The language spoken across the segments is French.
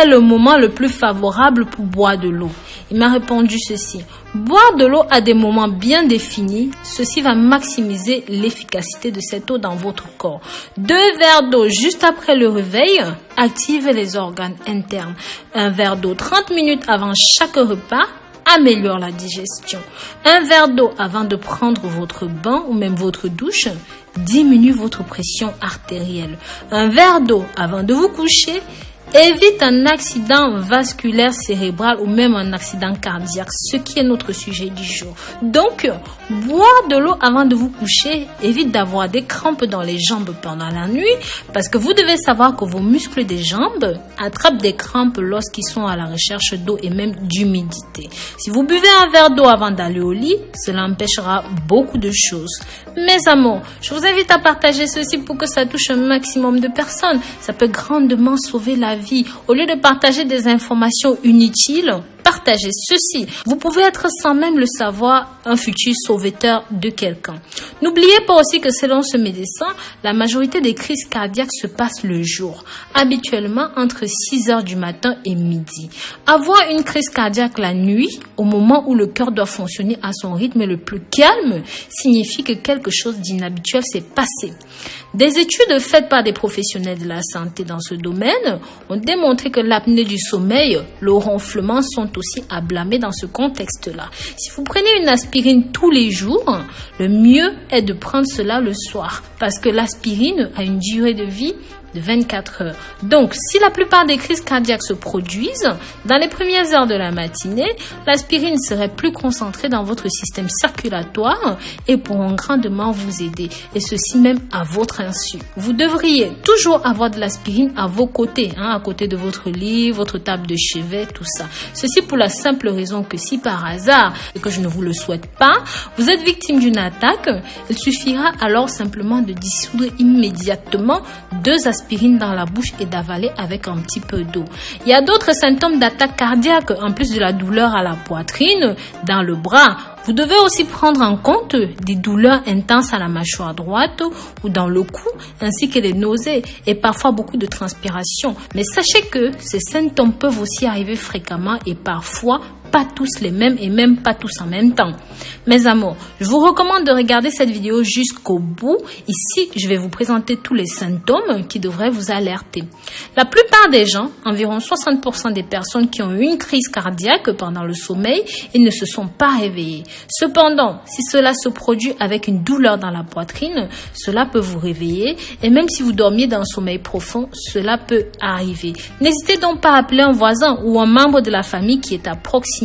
est le moment le plus favorable pour boire de l'eau? Il m'a répondu ceci. Boire de l'eau à des moments bien définis, ceci va maximiser l'efficacité de cette eau dans votre corps. 2 verres d'eau juste après le réveil active les organes internes. 1 verre d'eau 30 minutes avant chaque repas améliore la digestion. 1 verre d'eau avant de prendre votre bain ou même votre douche diminue votre pression artérielle. 1 verre d'eau avant de vous coucher évite un accident vasculaire cérébral ou même un accident cardiaque, ce qui est notre sujet du jour. Donc, boire de l'eau avant de vous coucher évite d'avoir des crampes dans les jambes pendant la nuit, parce que vous devez savoir que vos muscles des jambes attrapent des crampes lorsqu'ils sont à la recherche d'eau et même d'humidité. Si vous buvez un verre d'eau avant d'aller au lit, cela empêchera beaucoup de choses. Mes amours, je vous invite à partager ceci pour que ça touche un maximum de personnes. Ça peut grandement sauver la vie. Au lieu de partager des informations inutiles, partagez ceci. Vous pouvez être sans même le savoir un futur sauveteur de quelqu'un. N'oubliez pas aussi que selon ce médecin, la majorité des crises cardiaques se passent le jour, habituellement entre 6 heures du matin et midi. Avoir une crise cardiaque la nuit, au moment où le cœur doit fonctionner à son rythme le plus calme, signifie que quelque chose d'inhabituel s'est passé. Des études faites par des professionnels de la santé dans ce domaine ont démontré que l'apnée du sommeil, le ronflement sont aussi à blâmer dans ce contexte-là. Si vous prenez une aspirine tous les jours, le mieux est de prendre cela le soir parce que l'aspirine a une durée de vie de 24 heures. Donc, si la plupart des crises cardiaques se produisent dans les premières heures de la matinée, l'aspirine serait plus concentrée dans votre système circulatoire et pourront grandement vous aider, et ceci même à votre insu. Vous devriez toujours avoir de l'aspirine à vos côtés, à côté de votre lit, votre table de chevet, tout ça. Ceci pour la simple raison que si par hasard, et que je ne vous le souhaite pas, vous êtes victime d'une attaque, il suffira alors simplement de dissoudre immédiatement 2 aspirines dans la bouche et d'avaler avec un petit peu d'eau. Il y a d'autres symptômes d'attaque cardiaque, en plus de la douleur à la poitrine, dans le bras. Vous devez aussi prendre en compte des douleurs intenses à la mâchoire droite ou dans le cou, ainsi que des nausées et parfois beaucoup de transpiration. Mais sachez que ces symptômes peuvent aussi arriver fréquemment et parfois pas tous les mêmes et même pas tous en même temps. Mes amours, je vous recommande de regarder cette vidéo jusqu'au bout. Ici, je vais vous présenter tous les symptômes qui devraient vous alerter. La plupart des gens, environ 60% des personnes qui ont eu une crise cardiaque pendant le sommeil, ils ne se sont pas réveillés. Cependant, si cela se produit avec une douleur dans la poitrine, cela peut vous réveiller et même si vous dormiez dans un sommeil profond, cela peut arriver. N'hésitez donc pas à appeler un voisin ou un membre de la famille qui est à proximité.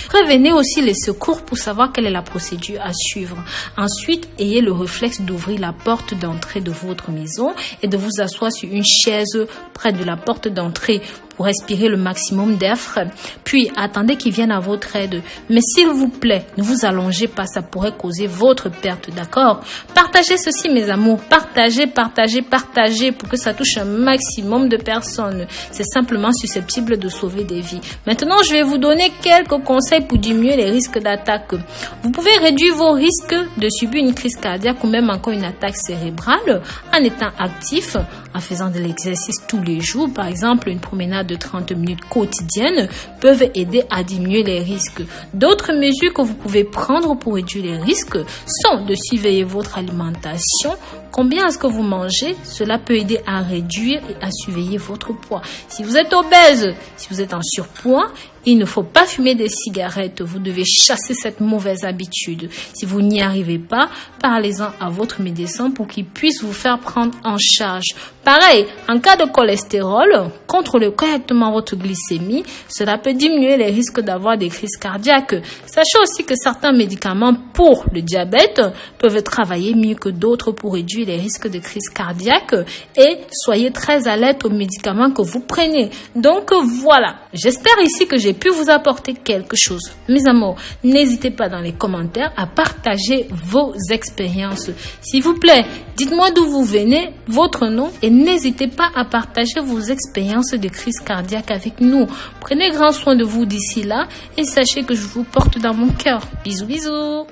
Prévenez aussi les secours pour savoir quelle est la procédure à suivre. Ensuite, ayez le réflexe d'ouvrir la porte d'entrée de votre maison et de vous asseoir sur une chaise près de la porte d'entrée pour respirer le maximum d'air frais. Puis, attendez qu'ils viennent à votre aide. Mais s'il vous plaît, ne vous allongez pas, ça pourrait causer votre perte, d'accord? Partagez ceci, mes amours. Partagez pour que ça touche un maximum de personnes. C'est simplement susceptible de sauver des vies. Maintenant, je vais vous donner quelques conseils pour diminuer les risques d'attaque. Vous pouvez réduire vos risques de subir une crise cardiaque ou même encore une attaque cérébrale en étant actif, en faisant de l'exercice tous les jours. Par exemple, une promenade de 30 minutes quotidiennes peuvent aider à diminuer les risques. D'autres mesures que vous pouvez prendre pour réduire les risques sont de surveiller votre alimentation. Combien est-ce que vous mangez? Cela peut aider à réduire et à surveiller votre poids. Si vous êtes obèse, si vous êtes en surpoids, il ne faut pas fumer des cigarettes. Vous devez chasser cette mauvaise habitude. Si vous n'y arrivez pas, parlez-en à votre médecin pour qu'il puisse vous faire prendre en charge. Pareil, en cas de cholestérol, contrôlez correctement votre glycémie. Cela peut diminuer les risques d'avoir des crises cardiaques. Sachez aussi que certains médicaments pour le diabète peuvent travailler mieux que d'autres pour réduire les risques de crise cardiaque. Et soyez très alerte aux médicaments que vous prenez. Donc voilà, j'espère ici que j'ai pu vous apporter quelque chose. Mes amours, n'hésitez pas dans les commentaires à partager vos expériences. S'il vous plaît, dites-moi d'où vous venez, votre nom et n'hésitez pas à partager vos expériences de crise cardiaque avec nous. Prenez grand soin de vous d'ici là et sachez que je vous porte dans mon cœur. Bisous, bisous.